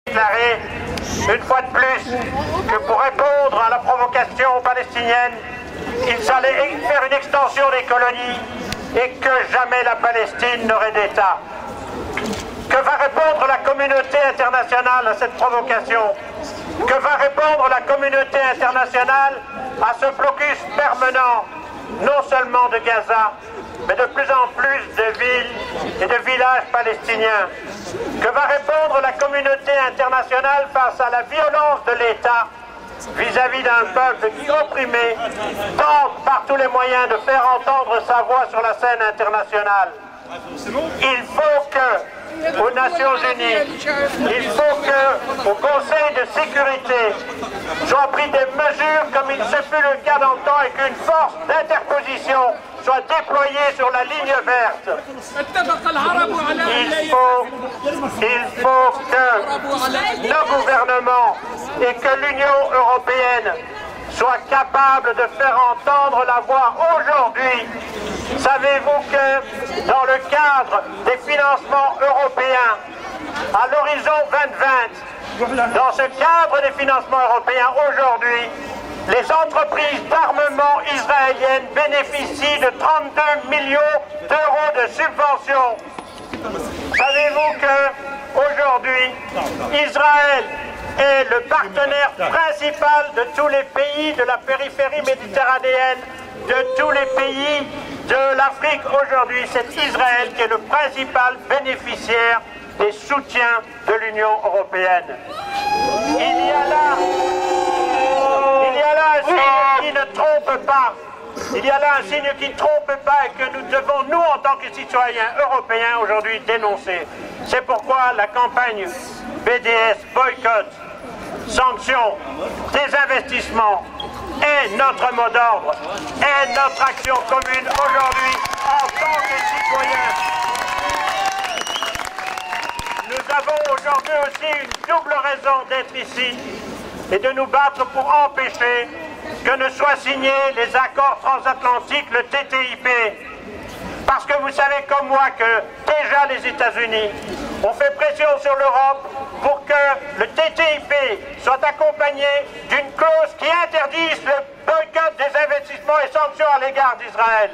déclaré une fois de plus que pour répondre à la provocation palestinienne, il allait faire une extension des colonies et que jamais la Palestine n'aurait d'État. Que va répondre la communauté internationale à cette provocation? Que va répondre la communauté internationale à ce blocus permanent, non seulement de Gaza, mais de plus en plus de villes et de villages palestiniens? Que va répondre la communauté internationale face à la violence de l'État vis-à-vis d'un peuple qui, opprimé, tente par tous les moyens de faire entendre sa voix sur la scène internationale? Il faut que, aux Nations Unies, il faut que, au Conseil de sécurité, soient prises des mesures comme il se fut le cas dans le temps et qu'une force d'interposition soit déployée sur la ligne verte. Il faut que nos gouvernements et que l'Union européenne soient capables de faire entendre la voix aujourd'hui. Savez-vous que dans le cadre des financements européens, à l'horizon 2020, dans ce cadre des financements européens aujourd'hui, les entreprises d'armement israéliennes bénéficient de 32 millions d'euros de subventions. Savez-vous que aujourd'hui, Israël est le partenaire principal de tous les pays de la périphérie méditerranéenne, de tous les pays de l'Afrique aujourd'hui? C'est Israël qui est le principal bénéficiaire des soutiens de l'Union européenne. Il y a là un signe qui ne trompe pas. Il y a là un signe qui ne trompe pas et que nous devons, nous, en tant que citoyens européens, aujourd'hui dénoncer. C'est pourquoi la campagne BDS, boycott, sanctions, désinvestissement est notre mot d'ordre, est notre action commune aujourd'hui en tant que citoyens. Nous avons aujourd'hui aussi une double raison d'être ici et de nous battre pour empêcher que ne soient signés les accords transatlantiques, le TTIP. Parce que vous savez comme moi que déjà les États-Unis ont fait pression sur l'Europe pour que le TTIP soit accompagné d'une clause qui interdise le boycott des investissements et sanctions à l'égard d'Israël.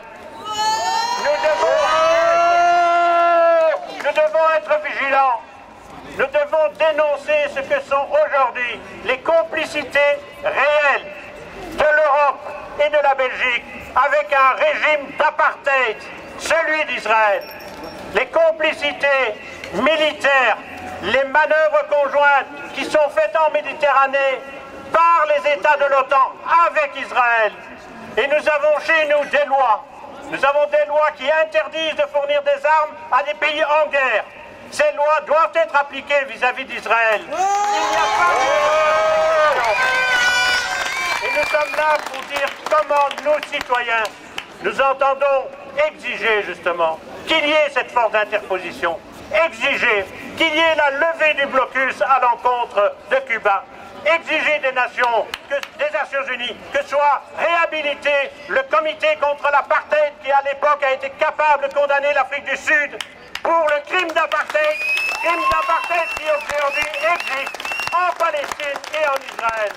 Nous devons être vigilants. Nous devons dénoncer ce que sont aujourd'hui les complicités réelles de l'Europe et de la Belgique avec un régime d'apartheid, celui d'Israël. Les complicités militaires, les manœuvres conjointes qui sont faites en Méditerranée par les États de l'OTAN avec Israël. Et nous avons chez nous des lois. Nous avons des lois qui interdisent de fournir des armes à des pays en guerre. Ces lois doivent être appliquées vis-à-vis d'Israël. Il n'y a pas de... Et nous sommes là pour dire comment nous, citoyens, nous entendons exiger justement qu'il y ait cette force d'interposition, exiger qu'il y ait la levée du blocus à l'encontre de Cuba, exiger des Nations Unies que soit réhabilité le comité contre l'apartheid qui à l'époque a été capable de condamner l'Afrique du Sud pour le crime d'apartheid qui aujourd'hui existe en Palestine et en Israël.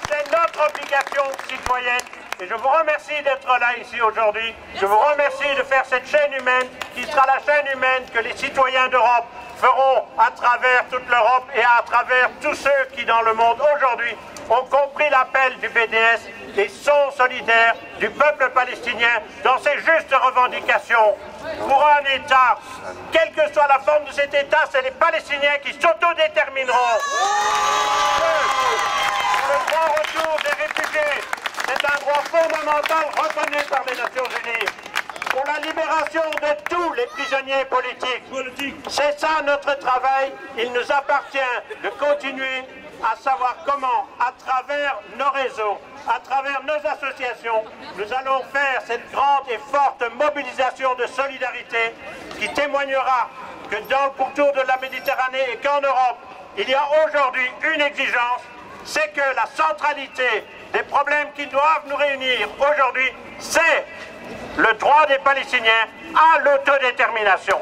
C'est notre obligation citoyenne et je vous remercie d'être là ici aujourd'hui. Je vous remercie de faire cette chaîne humaine qui sera la chaîne humaine que les citoyens d'Europe feront à travers toute l'Europe et à travers tous ceux qui dans le monde aujourd'hui ont compris l'appel du BDS et sont solidaires du peuple palestinien dans ses justes revendications pour un État. Quelle que soit la forme de cet État, c'est les Palestiniens qui s'autodétermineront. Le droit retour des réfugiés, c'est un droit fondamental reconnu par les Nations Unies. Pour la libération de tous les prisonniers politiques. C'est ça notre travail. Il nous appartient de continuer à savoir comment, à travers nos réseaux, à travers nos associations, nous allons faire cette grande et forte mobilisation de solidarité qui témoignera que dans le pourtour de la Méditerranée et qu'en Europe, il y a aujourd'hui une exigence, c'est que la centralité des problèmes qui doivent nous réunir aujourd'hui, c'est le droit des Palestiniens à l'autodétermination.